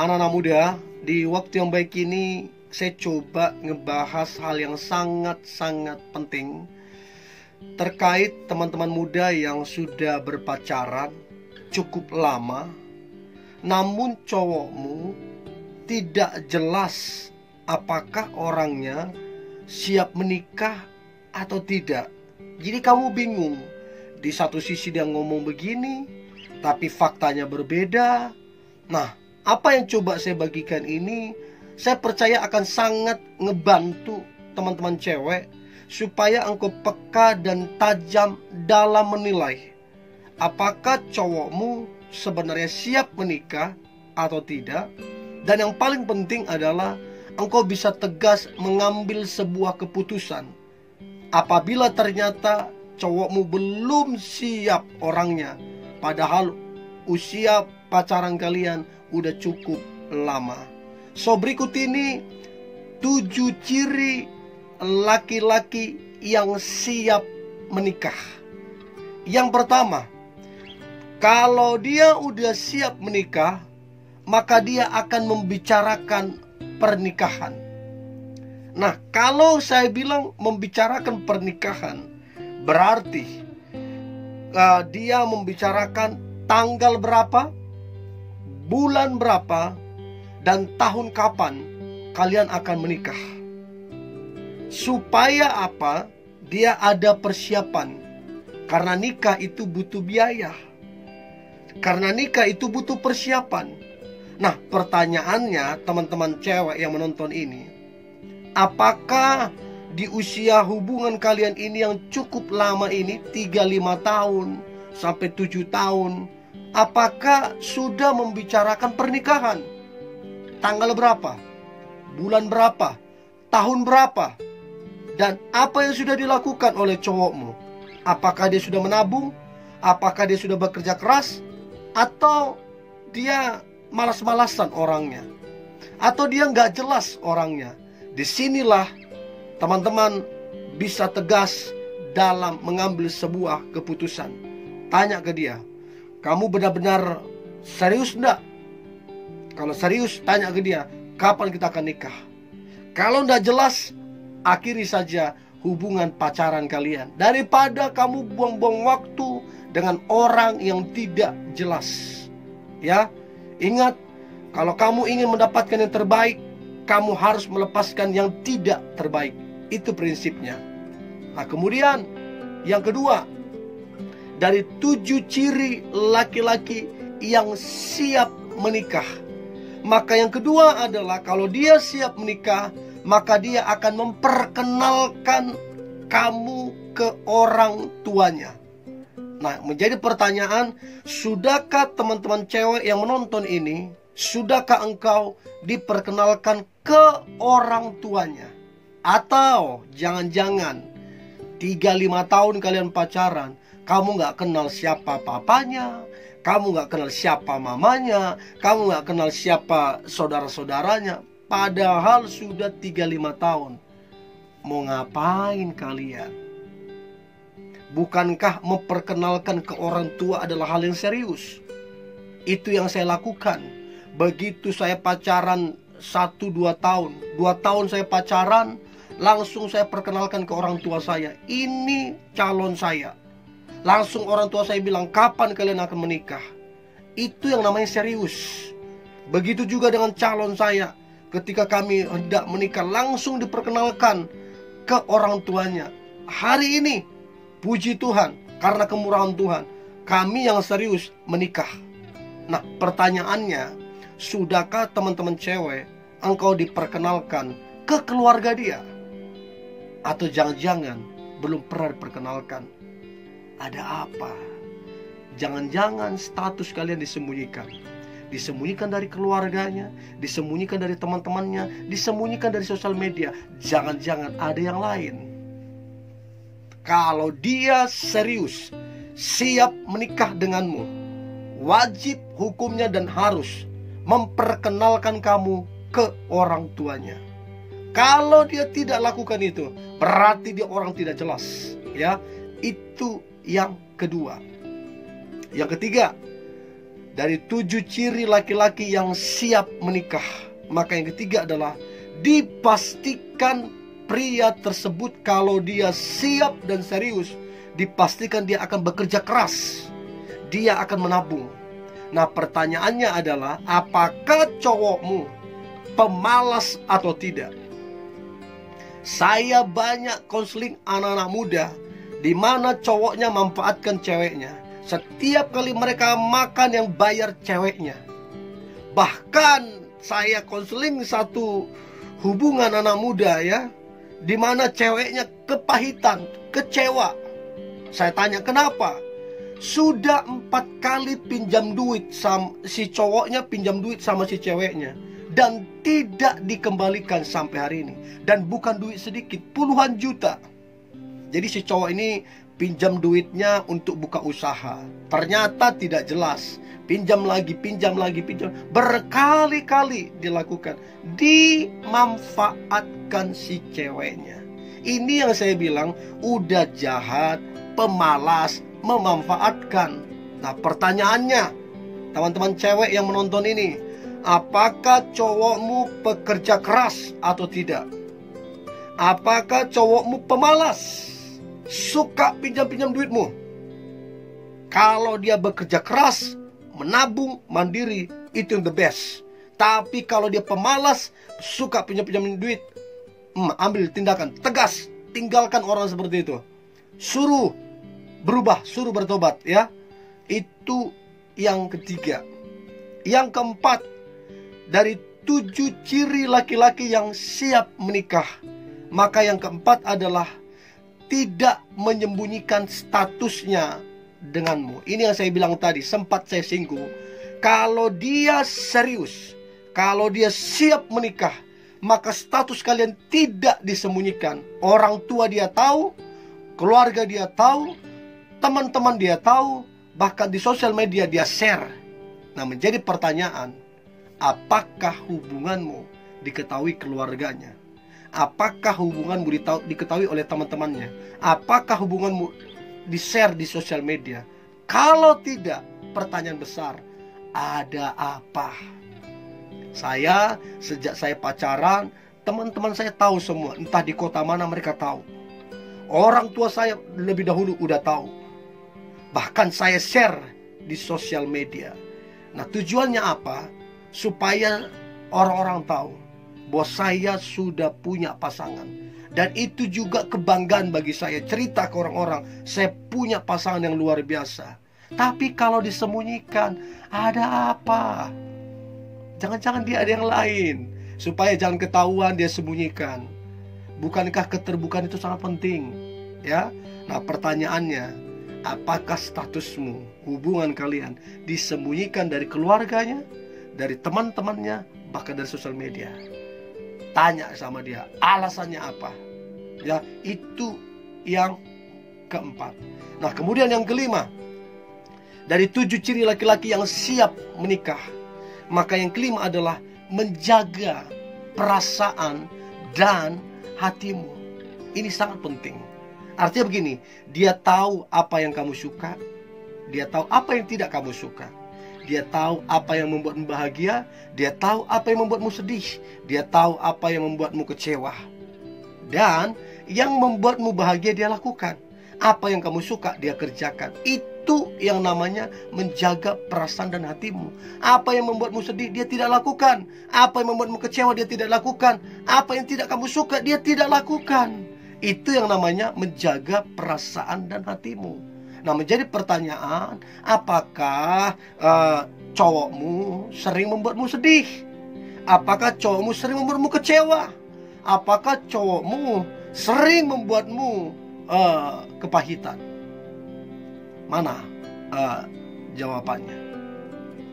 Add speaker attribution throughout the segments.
Speaker 1: Anak-anak muda, di waktu yang baik ini saya coba ngebahas hal yang sangat-sangat penting terkait teman-teman muda yang sudah berpacaran cukup lama, namun cowokmu tidak jelas apakah orangnya siap menikah atau tidak. Jadi kamu bingung. Di satu sisi dia ngomong begini, tapi faktanya berbeda. Nah, apa yang coba saya bagikan ini, saya percaya akan sangat ngebantu teman-teman cewek supaya engkau peka dan tajam dalam menilai apakah cowokmu sebenarnya siap menikah atau tidak. Dan yang paling penting adalah engkau bisa tegas mengambil sebuah keputusan apabila ternyata cowokmu belum siap orangnya, padahal usia pacaran kalian udah cukup lama. So, berikut ini 7 ciri laki-laki yang siap menikah. Yang pertama, kalau dia udah siap menikah, maka dia akan membicarakan pernikahan. Nah, kalau saya bilang membicarakan pernikahan, berarti dia membicarakan tanggal berapa, bulan berapa, dan tahun kapan kalian akan menikah. Supaya apa? Dia ada persiapan. Karena nikah itu butuh biaya. Karena nikah itu butuh persiapan. Nah, pertanyaannya teman-teman cewek yang menonton ini, apakah di usia hubungan kalian ini yang cukup lama ini, 3-5 tahun sampai 7 tahun, apakah sudah membicarakan pernikahan? Tanggal berapa? Bulan berapa? Tahun berapa? Dan apa yang sudah dilakukan oleh cowokmu? Apakah dia sudah menabung? Apakah dia sudah bekerja keras? Atau dia malas-malasan orangnya? Atau dia nggak jelas orangnya? Disinilah teman-teman bisa tegas dalam mengambil sebuah keputusan. Tanya ke dia, kamu benar-benar serius enggak? Kalau serius, tanya ke dia, kapan kita akan nikah? Kalau enggak jelas, akhiri saja hubungan pacaran kalian, daripada kamu buang-buang waktu dengan orang yang tidak jelas. Ya, ingat, kalau kamu ingin mendapatkan yang terbaik, kamu harus melepaskan yang tidak terbaik. Itu prinsipnya. Nah, kemudian yang kedua, dari 7 ciri laki-laki yang siap menikah, maka yang kedua adalah kalau dia siap menikah, maka dia akan memperkenalkan kamu ke orang tuanya. Nah, menjadi pertanyaan, sudahkah teman-teman cewek yang menonton ini, sudahkah engkau diperkenalkan ke orang tuanya? Atau jangan-jangan 3-5 tahun kalian pacaran, kamu gak kenal siapa papanya, kamu gak kenal siapa mamanya, kamu gak kenal siapa saudara-saudaranya, padahal sudah 3-5 tahun. Mau ngapain kalian? Bukankah memperkenalkan ke orang tua adalah hal yang serius? Itu yang saya lakukan. Begitu saya pacaran 1-2 tahun, 2 tahun saya pacaran, langsung saya perkenalkan ke orang tua saya, ini calon saya. Langsung orang tua saya bilang, kapan kalian akan menikah? Itu yang namanya serius. Begitu juga dengan calon saya. Ketika kami hendak menikah, langsung diperkenalkan ke orang tuanya. Hari ini, puji Tuhan, karena kemurahan Tuhan, kami yang serius menikah. Nah, pertanyaannya, sudahkah teman-teman cewek engkau diperkenalkan ke keluarga dia? Atau jangan-jangan belum pernah diperkenalkan? Ada apa? Jangan-jangan status kalian disembunyikan. Disembunyikan dari keluarganya, disembunyikan dari teman-temannya, disembunyikan dari sosial media. Jangan-jangan ada yang lain. Kalau dia serius, siap menikah denganmu, wajib hukumnya dan harus memperkenalkan kamu ke orang tuanya. Kalau dia tidak lakukan itu, berarti dia orang tidak jelas. Ya, itu yang kedua. Yang ketiga, dari 7 ciri laki-laki yang siap menikah, maka yang ketiga adalah dipastikan pria tersebut kalau dia siap dan serius, dipastikan dia akan bekerja keras, dia akan menabung. Nah, pertanyaannya adalah, apakah cowokmu pemalas atau tidak? Saya banyak konseling anak-anak muda di mana cowoknya manfaatkan ceweknya. Setiap kali mereka makan yang bayar ceweknya. Bahkan saya konseling satu hubungan anak muda ya, di mana ceweknya kepahitan, kecewa. Saya tanya kenapa? Sudah 4 kali pinjam duit si cowoknya pinjam duit sama si ceweknya, dan tidak dikembalikan sampai hari ini. Dan bukan duit sedikit, puluhan juta. Jadi si cowok ini pinjam duitnya untuk buka usaha. Ternyata tidak jelas. Pinjam lagi. Berkali-kali dilakukan. Dimanfaatkan si ceweknya. Ini yang saya bilang, udah jahat, pemalas, memanfaatkan. Nah, pertanyaannya, teman-teman cewek yang menonton ini, apakah cowokmu pekerja keras atau tidak? Apakah cowokmu pemalas, suka pinjam-pinjam duitmu? Kalau dia bekerja keras, menabung, mandiri, itu yang the best. Tapi kalau dia pemalas, suka pinjam-pinjam duit, ambil tindakan tegas, tinggalkan orang seperti itu. Suruh berubah, suruh bertobat ya. Itu yang ketiga. Yang keempat, dari 7 ciri laki-laki yang siap menikah, maka yang keempat adalah tidak menyembunyikan statusnya denganmu. Ini yang saya bilang tadi, sempat saya singgung. Kalau dia serius, kalau dia siap menikah, maka status kalian tidak disembunyikan. Orang tua dia tahu, keluarga dia tahu, teman-teman dia tahu, bahkan di sosial media dia share. Nah, menjadi pertanyaan, apakah hubunganmu diketahui keluarganya? Apakah hubunganmu diketahui oleh teman-temannya? Apakah hubunganmu di-share di sosial media? Kalau tidak, pertanyaan besar, ada apa? Sejak saya pacaran, teman-teman saya tahu semua. Entah di kota mana mereka tahu. Orang tua saya lebih dahulu udah tahu. Bahkan saya share di sosial media. Nah, tujuannya apa? Supaya orang-orang tahu bahwa saya sudah punya pasangan. Dan itu juga kebanggaan bagi saya, cerita ke orang-orang, saya punya pasangan yang luar biasa. Tapi kalau disembunyikan, ada apa? Jangan-jangan dia ada yang lain. Supaya jangan ketahuan, dia sembunyikan. Bukankah keterbukaan itu sangat penting? Ya. Nah, pertanyaannya, apakah statusmu, hubungan kalian disembunyikan dari keluarganya, dari teman-temannya, bahkan dari sosial media? Tanya sama dia, alasannya apa? Ya, itu yang keempat. Nah, kemudian yang kelima, dari 7 ciri laki-laki yang siap menikah, maka yang kelima adalah menjaga perasaan dan hatimu. Ini sangat penting. Artinya begini, dia tahu apa yang kamu suka, dia tahu apa yang tidak kamu suka. Dia tahu apa yang membuatmu bahagia, dia tahu apa yang membuatmu sedih, dia tahu apa yang membuatmu kecewa. Dan yang membuatmu bahagia dia lakukan. Apa yang kamu suka dia kerjakan. Itu yang namanya menjaga perasaan dan hatimu. Apa yang membuatmu sedih dia tidak lakukan. Apa yang membuatmu kecewa dia tidak lakukan. Apa yang tidak kamu suka dia tidak lakukan. Itu yang namanya menjaga perasaan dan hatimu. Nah, menjadi pertanyaan, apakah cowokmu sering membuatmu sedih? Apakah cowokmu sering membuatmu kecewa? Apakah cowokmu sering membuatmu kepahitan? Mana jawabannya?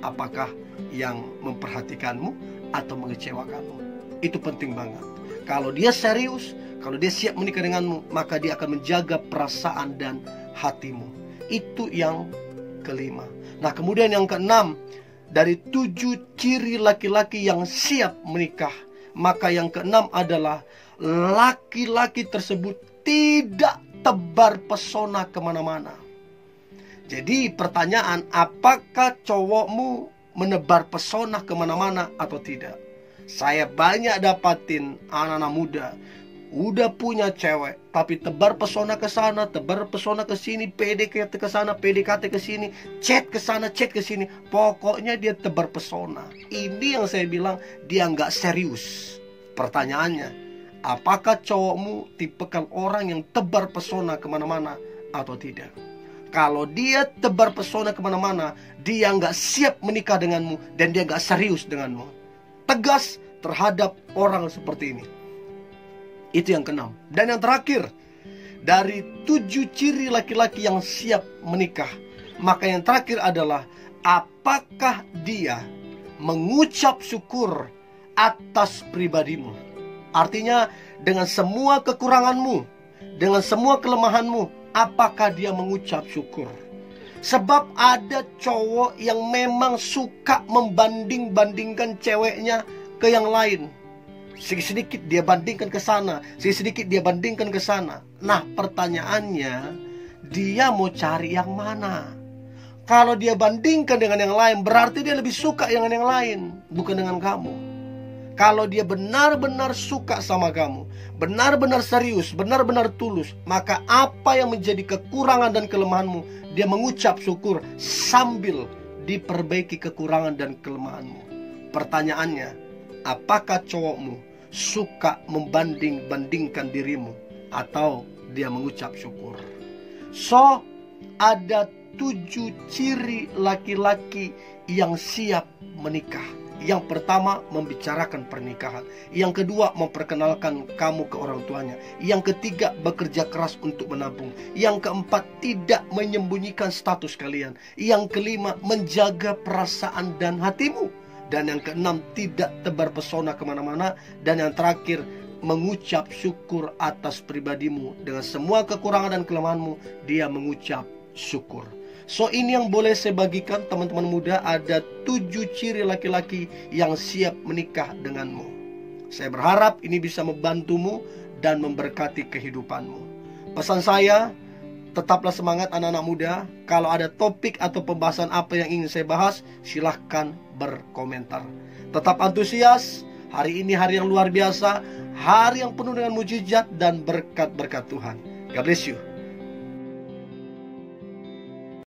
Speaker 1: Apakah yang memperhatikanmu atau mengecewakanmu? Itu penting banget. Kalau dia serius, kalau dia siap menikah denganmu, maka dia akan menjaga perasaan dan hatimu. Itu yang kelima. Nah, kemudian yang keenam, dari 7 ciri laki-laki yang siap menikah, maka yang keenam adalah laki-laki tersebut tidak tebar pesona kemana-mana. Jadi pertanyaan, apakah cowokmu menebar pesona kemana-mana atau tidak? Saya banyak dapatin anak-anak muda udah punya cewek, tapi tebar pesona ke sana, tebar pesona ke sini, PDKT ke sana, PDKT ke sini, chat ke sana, chat ke sini. Pokoknya dia tebar pesona. Ini yang saya bilang dia nggak serius. Pertanyaannya, apakah cowokmu tipekan orang yang tebar pesona kemana-mana atau tidak? Kalau dia tebar pesona kemana-mana, dia nggak siap menikah denganmu dan dia nggak serius denganmu. Tegas terhadap orang seperti ini. Itu yang keenam. Dan yang terakhir, dari 7 ciri laki-laki yang siap menikah, maka yang terakhir adalah apakah dia mengucap syukur atas pribadimu. Artinya dengan semua kekuranganmu, dengan semua kelemahanmu, apakah dia mengucap syukur? Sebab ada cowok yang memang suka membanding-bandingkan ceweknya ke yang lain. Sedikit dia bandingkan ke sana, sedikit dia bandingkan ke sana. Nah, pertanyaannya, dia mau cari yang mana? Kalau dia bandingkan dengan yang lain, berarti dia lebih suka dengan yang lain, bukan dengan kamu. Kalau dia benar-benar suka sama kamu, benar-benar serius, benar-benar tulus, maka apa yang menjadi kekurangan dan kelemahanmu, dia mengucap syukur sambil diperbaiki kekurangan dan kelemahanmu. Pertanyaannya, apakah cowokmu suka membanding-bandingkan dirimu atau dia mengucap syukur? So, ada 7 ciri laki-laki yang siap menikah. Yang pertama, membicarakan pernikahan. Yang kedua, memperkenalkan kamu ke orang tuanya. Yang ketiga, bekerja keras untuk menabung. Yang keempat, tidak menyembunyikan status kalian. Yang kelima, menjaga perasaan dan hatimu. Dan yang keenam, tidak tebar pesona kemana-mana. Dan yang terakhir, mengucap syukur atas pribadimu. Dengan semua kekurangan dan kelemahanmu, dia mengucap syukur. So, ini yang boleh saya bagikan teman-teman muda. Ada 7 ciri laki-laki yang siap menikah denganmu. Saya berharap ini bisa membantumu dan memberkati kehidupanmu. Pesan saya, tetaplah semangat anak-anak muda. Kalau ada topik atau pembahasan apa yang ingin saya bahas, silahkan berkomentar. Tetap antusias. Hari ini hari yang luar biasa, hari yang penuh dengan mujizat dan berkat-berkat Tuhan. God bless you.